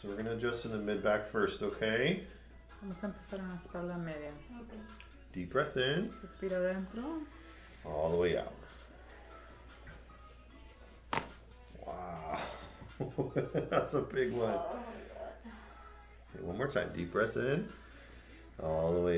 So we're gonna adjust in the mid back first, okay? Vamos a empezar en las espaldas medias. Okay. Deep breath in, Suspira adentro. all the way out. Wow, that's a big one. Oh my god. Okay, one more time, deep breath in, all the way